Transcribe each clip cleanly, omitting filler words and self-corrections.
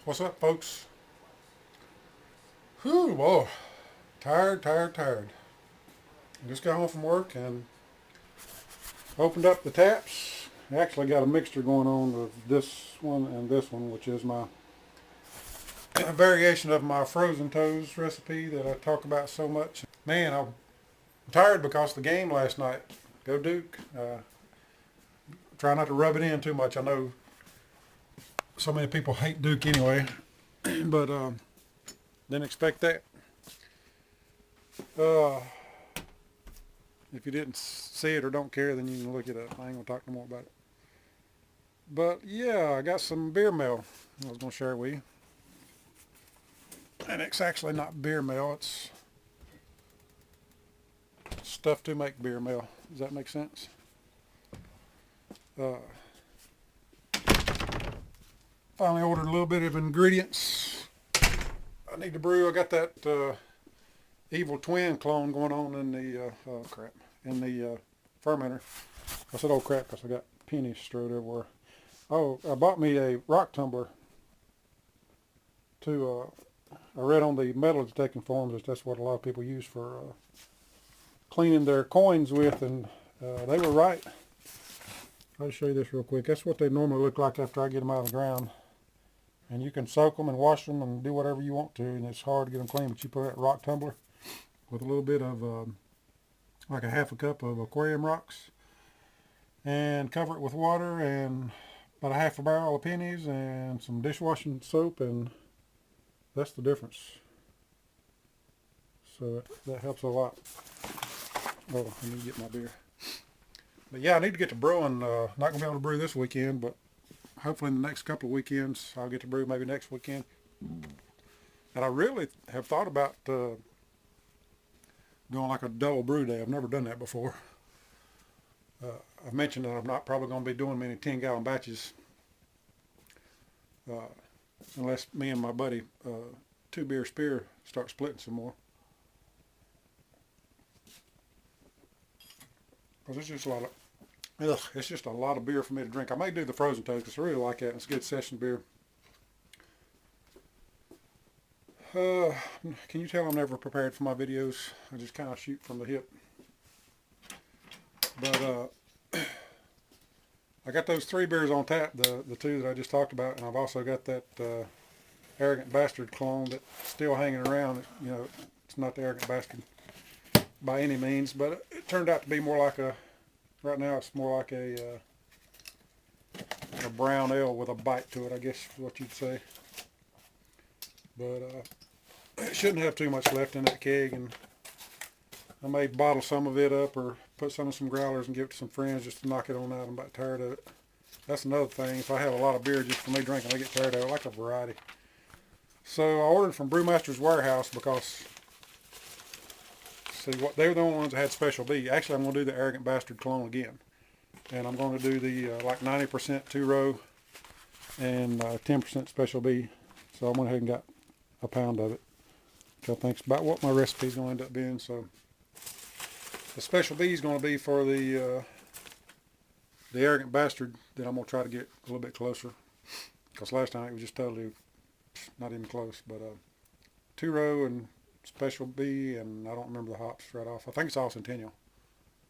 What's up, folks? Whew, whoa. Tired. Just got home from work and opened up the taps. I actually got a mixture going on with this one and this one, which is my variation of my frozen toes recipe that I talk about so much. Man, I'm tired because of the game last night. Go Duke. Try not to rub it in too much. I know so many people hate Duke anyway, but didn't expect that. Uh, If you didn't see it or don't care, then you can look it up. I ain't gonna talk no more about it. But yeah, I got some beer mail I was gonna share with you. And it's actually not beer mail, it's stuff to make beer mail. Does that make sense? Uh, Finally ordered a little bit of ingredients I need to brew. I got that Evil Twin clone going on in the, in the fermenter. I said, oh crap, because I got pennies strewed everywhere. Oh, I bought me a rock tumbler to, I read on the metal detecting forums that that's what a lot of people use for cleaning their coins with, and they were right. I'll show you this real quick. That's what they normally look like after I get them out of the ground. And you can soak them and wash them and do whatever you want to, and it's hard to get them clean, but you put that rock tumbler with a little bit of like a half a cup of aquarium rocks and cover it with water and about a half a barrel of pennies and some dishwashing soap, and that's the difference. So that helps a lot. Oh, I need to get my beer. But yeah, I need to get to brewing. Not going to be able to brew this weekend, but hopefully in the next couple of weekends I'll get to brew, maybe next weekend. And I really have thought about doing like a double brew day. I've never done that before. I've mentioned that I'm not probably going to be doing many 10-gallon batches unless me and my buddy, Two Beer Spear, start splitting some more. Because it's just a lot of, it's just a lot of beer for me to drink. I may do the frozen toast because I really like that. It's good session beer. Can you tell I'm never prepared for my videos? I just kind of shoot from the hip. But I got those 3 beers on tap, the 2 that I just talked about, and I've also got that Arrogant Bastard clone that's still hanging around. You know, it's not the Arrogant Bastard by any means, but it turned out to be more like right now it's more like a brown ale with a bite to it, I guess is what you'd say. But it shouldn't have too much left in that keg, and I may bottle some of it up or put some in some growlers and give it to some friends just to knock it on out. I'm about tired of it. That's another thing. If I have a lot of beer just for me drinking, I get tired of it. I like a variety. So I ordered from Brewmaster's Warehouse because, see, what they were the only ones that had Special B. Actually, I'm going to do the Arrogant Bastard clone again. And I'm going to do the like 90% 2-row and 10% Special B. So I went ahead and got a pound of it, which I think is about what my recipe is going to end up being. So the Special B is going to be for the Arrogant Bastard that I'm going to try to get a little bit closer. Because last time it was just totally not even close. But 2-row and Special B, and I don't remember the hops right off. I think it's all Centennial.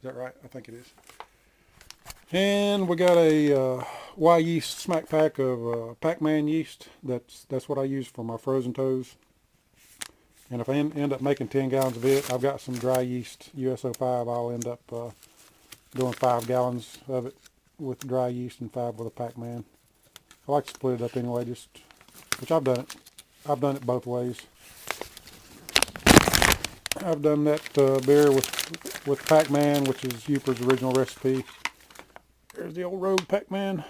Is that right? I think it is. And we got a Y yeast smack pack of Pac-Man yeast. That's what I use for my frozen toes. And if I end up making 10 gallons of it, I've got some dry yeast, USO5. I'll end up doing 5 gallons of it with dry yeast and 5 with a Pac-Man. I like to split it up anyway, which I've done it. I've done it both ways. I've done that beer with Pac-Man, which is Uper's original recipe. There's the old road Pac-Man.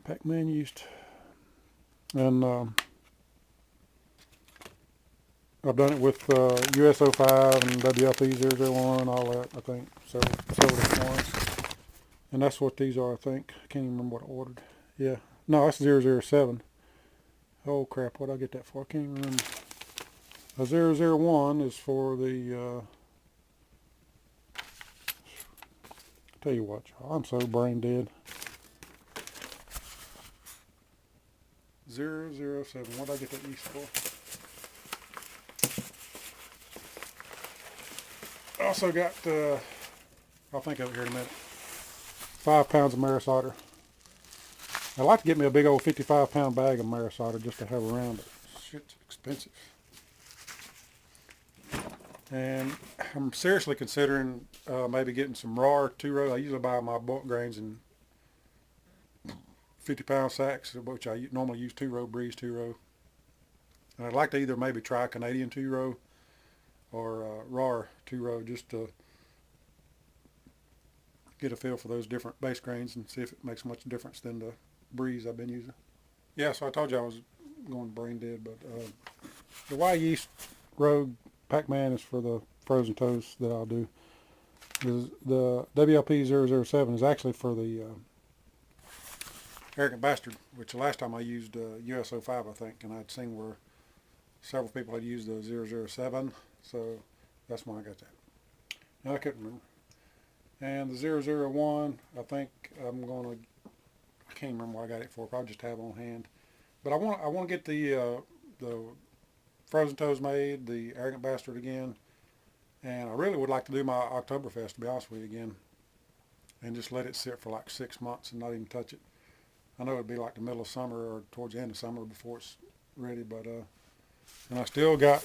Pac-Man yeast. And I've done it with USO5 and WLP001, all that, I think. Several different ones. And that's what these are, I think. I can't even remember what I ordered. Yeah. No, that's 007. Oh crap, what did I get that for? I can't even remember. A 001 is for the, tell you what, y'all, I'm so brain dead. 007. What did I get that yeast for? Also got, I'll think of it here in a minute, 5 pounds of Maris Otter. I'd like to get me a big old 55-pound bag of Maris Otter just to have around, but shit's expensive. And I'm seriously considering maybe getting some raw 2-row. I usually buy my bulk grains in 50-pound sacks, which I normally use 2-row, Breeze 2-row. And I'd like to either maybe try Canadian 2-row or raw 2-row just to get a feel for those different base grains and see if it makes much difference than the Breeze I've been using. Yeah, so I told you I was going brain dead, but the Y Yeast Rogue Pac-Man is for the frozen toast that I'll do. The WLP 007 is actually for the Arrogant Bastard, which the last time I used USO 5, I think, and I'd seen where several people had used the 007, so that's why I got that. Now I couldn't remember. And the 001, I think I'm going to, I can't remember what I got it for, probably just have it on hand. But I want to get the frozen toast made, the Arrogant Bastard again, and I really would like to do my Oktoberfest, to be honest with you, again, and just let it sit for like 6 months and not even touch it. I know it'd be like the middle of summer or towards the end of summer before it's ready, but and I still got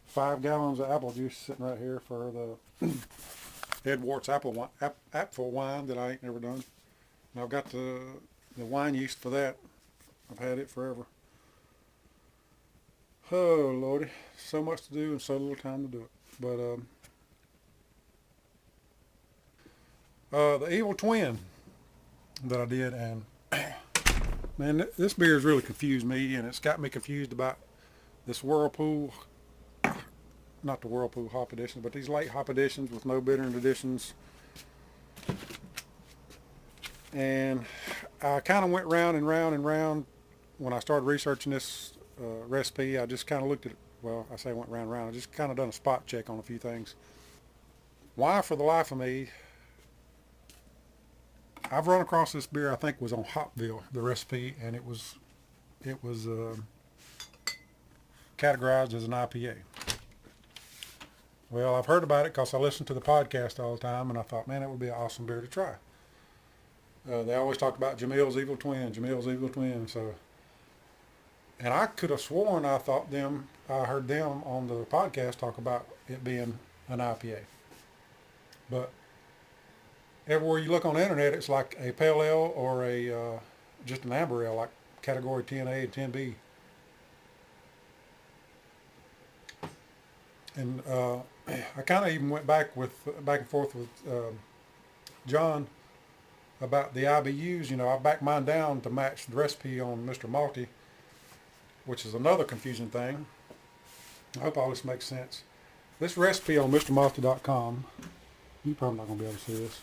5 gallons of apple juice sitting right here for the Edwards apple wine that I ain't never done. And I've got the wine yeast for that. I've had it forever. Oh Lordy, so much to do and so little time to do it. But the Evil Twin that I did, and man, this beer has really confused me, and it's got me confused about this Whirlpool, not the Whirlpool hop edition, but these late hop editions with no bittering additions. And I kind of went round and round and round when I started researching this recipe. I just kind of looked at it, well, I say I went round and round, I just kind of done a spot check on a few things. Why, for the life of me, I've run across this beer, I think was on Hopville, the recipe, and it was categorized as an IPA. Well, I've heard about it because I listen to the podcast all the time, and I thought, man, it would be an awesome beer to try. They always talk about Jamil's Evil Twin, Jamil's Evil Twin. So, and I could have sworn I heard them on the podcast talk about it being an IPA. But everywhere you look on the internet, it's like a pale ale or a just an amber ale, like category 10A and 10B. And I kind of even went back and forth with John about the IBUs. You know, I backed mine down to match the recipe on Mr. Malty, which is another confusing thing. I hope all this makes sense. This recipe on MrMalty.com, you're probably not going to be able to see this.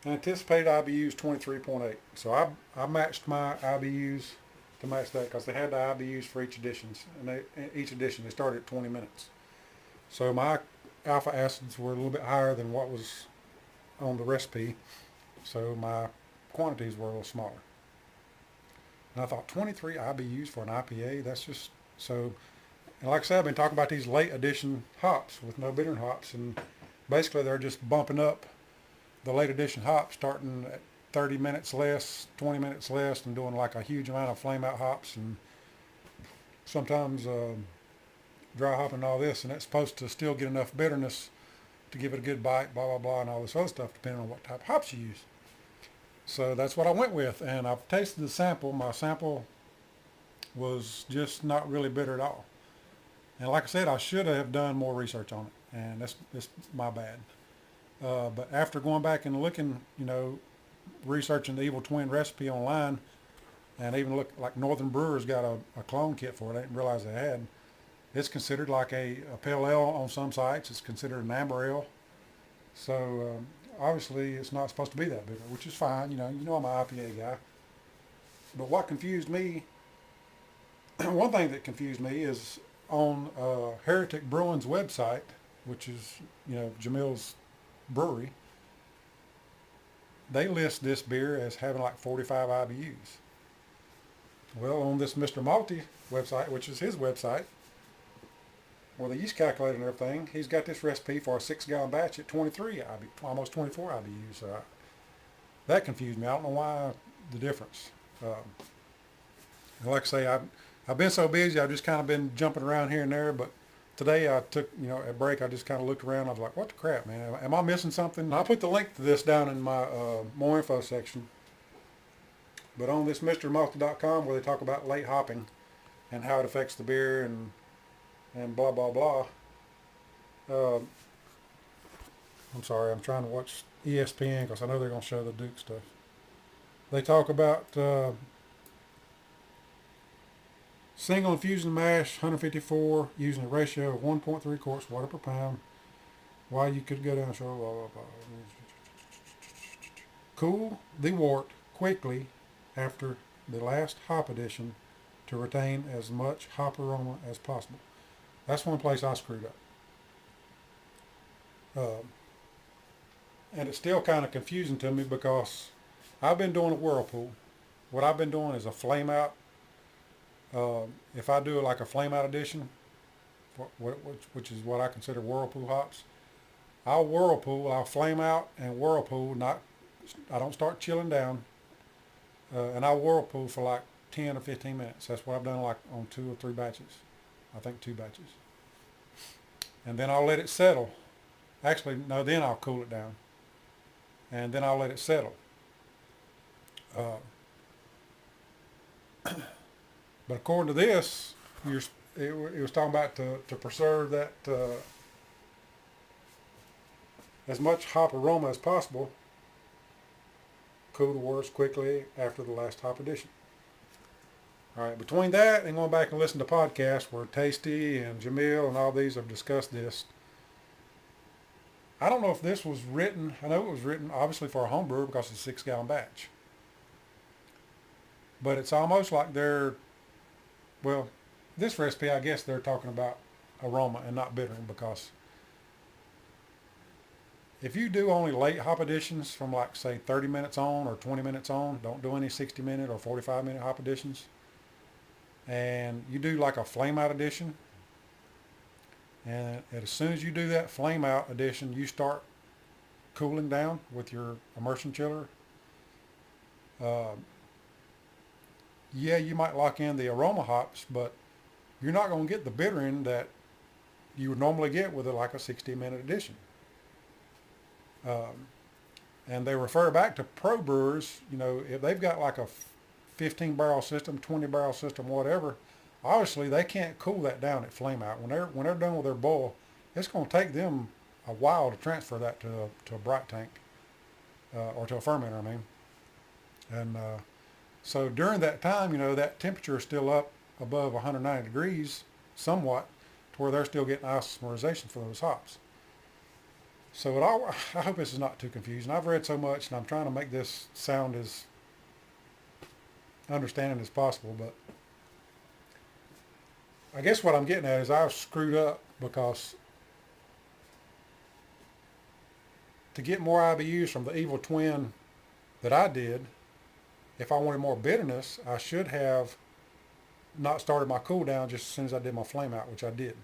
Anticipated IBUs 23.8. So I matched my IBUs to match that because they had the IBUs for each edition. And each edition, they started at 20 minutes. So my alpha acids were a little bit higher than what was on the recipe. So my quantities were a little smaller. And I thought 23 IBUs for an IPA, that's just so. And like I said, I've been talking about these late edition hops with no bittering hops, and basically they're just bumping up the late edition hops, starting at 30 minutes less, 20 minutes less, and doing like a huge amount of flame out hops, and sometimes dry hopping and all this, and it's supposed to still get enough bitterness to give it a good bite, blah, blah, blah, and all this other stuff, depending on what type of hops you use. So that's what I went with, and I've tasted the sample. My sample was just not really bitter at all. And like I said, I should have done more research on it, and that's my bad. But after going back and looking, you know, researching the Evil Twin recipe online, and even look like Northern Brewers got a clone kit for it. I didn't realize they had. It's considered like a pale ale on some sites. It's considered an amber ale. So obviously it's not supposed to be that bitter, which is fine. You know I'm an IPA guy. But what confused me, one thing that confused me is on Heretic Brewing's website, which is, you know, Jamil's brewery, they list this beer as having like 45 IBUs. Well, on this Mr. Malty website, which is his website, with the yeast calculator and everything, he's got this recipe for a 6-gallon batch at 23 almost 24 IBUs. So that confused me. I don't know why the difference. Like I say, I've been so busy, I've just kind of been jumping around here and there. But today I took, a break. I just kind of looked around. I was like, what the crap, man? Am I missing something? I'll put the link to this down in my more info section. But on this MrMalty.com, where they talk about late hopping and how it affects the beer and blah, blah, blah. I'm sorry, I'm trying to watch ESPN because I know they're going to show the Duke stuff. They talk about single infusion mash, 154, using a ratio of 1.3 quarts water per pound. Why you could go down, show, blah, blah, blah. Cool the wort quickly after the last hop addition to retain as much hop aroma as possible. That's one place I screwed up. And it's still kind of confusing to me because I've been doing a Whirlpool. What I've been doing is a flame out. If I do like a flame out addition, which is what I consider Whirlpool hops, I'll flame out and Whirlpool. I don't start chilling down, and I'll Whirlpool for like 10 or 15 minutes. That's what I've done like on 2 or 3 batches. I think 2 batches. And then I'll let it settle. Actually, no, then I'll cool it down. And then I'll let it settle. But according to this, it was talking about to preserve that as much hop aroma as possible, cool the worts quickly after the last hop addition. All right, between that and going back and listen to podcasts where Tasty and Jamil and all these have discussed this, I don't know if this was written. I know it was written obviously for a home brewer because it's a 6-gallon batch. But it's almost like this recipe, I guess they're talking about aroma and not bittering, because if you do only late hop additions from like say 30 minutes on or 20 minutes on, don't do any 60-minute or 45-minute hop additions, and you do like a flame out addition, and as soon as you do that flame out addition, you start cooling down with your immersion chiller. Yeah, you might lock in the aroma hops, but you're not going to get the bittering that you would normally get with like a 60-minute addition. And they refer back to pro brewers, if they've got like a 15-barrel system, 20-barrel system, whatever, obviously they can't cool that down at flame out. When they're done with their boil, it's going to take them a while to transfer that to a bright tank, or to a fermenter, I mean. And so during that time, that temperature is still up above 190 degrees somewhat, to where they're still getting isomerization for those hops. So I hope this is not too confusing. I've read so much, and I'm trying to make this sound as understanding as possible, but I guess what I'm getting at is I've screwed up, because to get more IBUs from the evil twin that I did, if I wanted more bitterness, I should have not started my cool down just as soon as I did my flame out, which I did.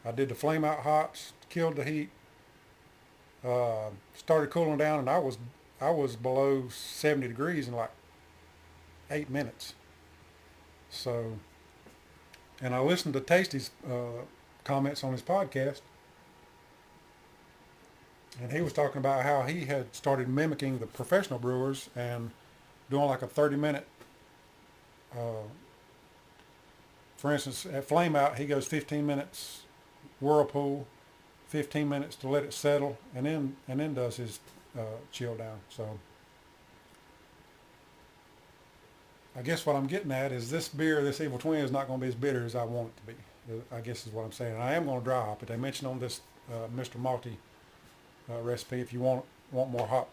I did the flame out hops, killed the heat, started cooling down, and I was below 70 degrees in like 8 minutes. So, and I listened to Tasty's comments on his podcast, and he was talking about how he had started mimicking the professional brewers and doing like a 30-minute, for instance, at flame out, he goes 15 minutes Whirlpool, 15 minutes to let it settle, and then does his chill down. So I guess what I'm getting at is this beer, this Evil Twin, is not going to be as bitter as I want it to be, I guess is what I'm saying. And I am going to dry hop it. They mentioned on this Mr. Malty recipe, if you want more hop,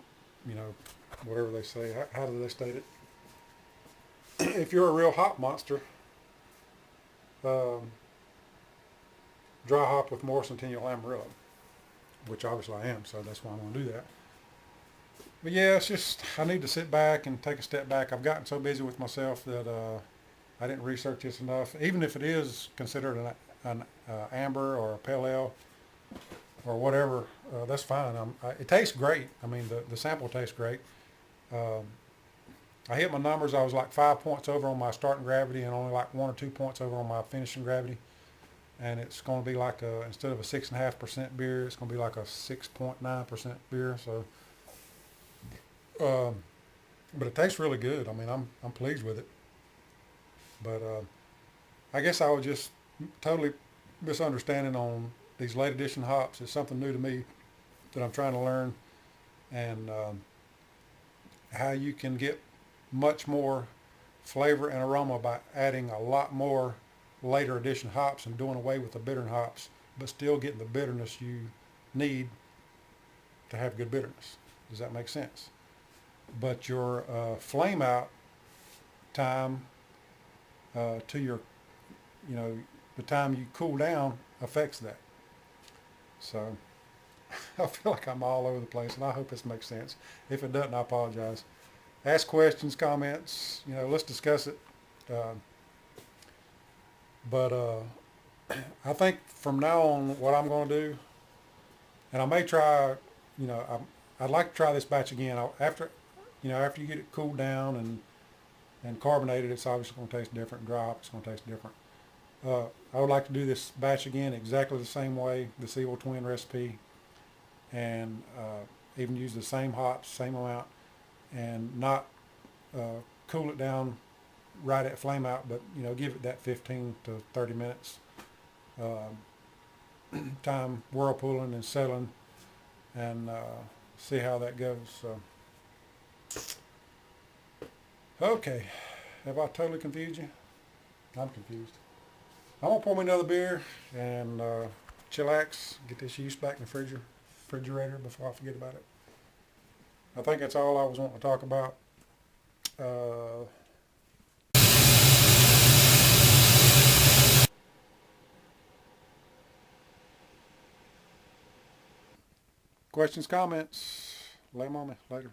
whatever they say. How do they state it? If you're a real hop monster, dry hop with more Centennial Amarillo, which obviously I am, so that's why I'm going to do that. But yeah, it's just, I need to sit back and take a step back. I've gotten so busy with myself that I didn't research this enough. Even if it is considered an amber or a pale ale or whatever, that's fine. It tastes great. I mean, the sample tastes great. Um, I hit my numbers. I was like 5 points over on my starting gravity and only like 1 or 2 points over on my finishing gravity. And it's going to be like instead of a 6.5% beer, it's going to be like a 6.9% beer. So, um, but it tastes really good. I mean, I'm pleased with it. But I guess I was just totally misunderstanding on these late edition hops. It's something new to me that I'm trying to learn, and how you can get much more flavor and aroma by adding a lot more later edition hops and doing away with the bitter hops, but still getting the bitterness you need to have good bitterness. Does that make sense? But your flame out time to your, the time you cool down affects that. So I feel like I'm all over the place, and I hope this makes sense. If it doesn't, I apologize. Ask questions, comments. Let's discuss it. Uh, but I think from now on, what I'm going to do, and I may try, I'd like to try this batch again after you get it cooled down and carbonated. It's obviously going to taste different. Dry hop, it's going to taste different. I would like to do this batch again exactly the same way, this Evil Twin recipe, and even use the same hops, same amount, and not cool it down right at flame out, but give it that 15 to 30 minutes time whirlpooling and settling, and see how that goes. So, okay, have I totally confused you? I'm confused. I'm gonna pour me another beer and chillax, get this yeast back in the refrigerator before I forget about it. I think that's all I was wanting to talk about. Questions, comments, lay them on me later.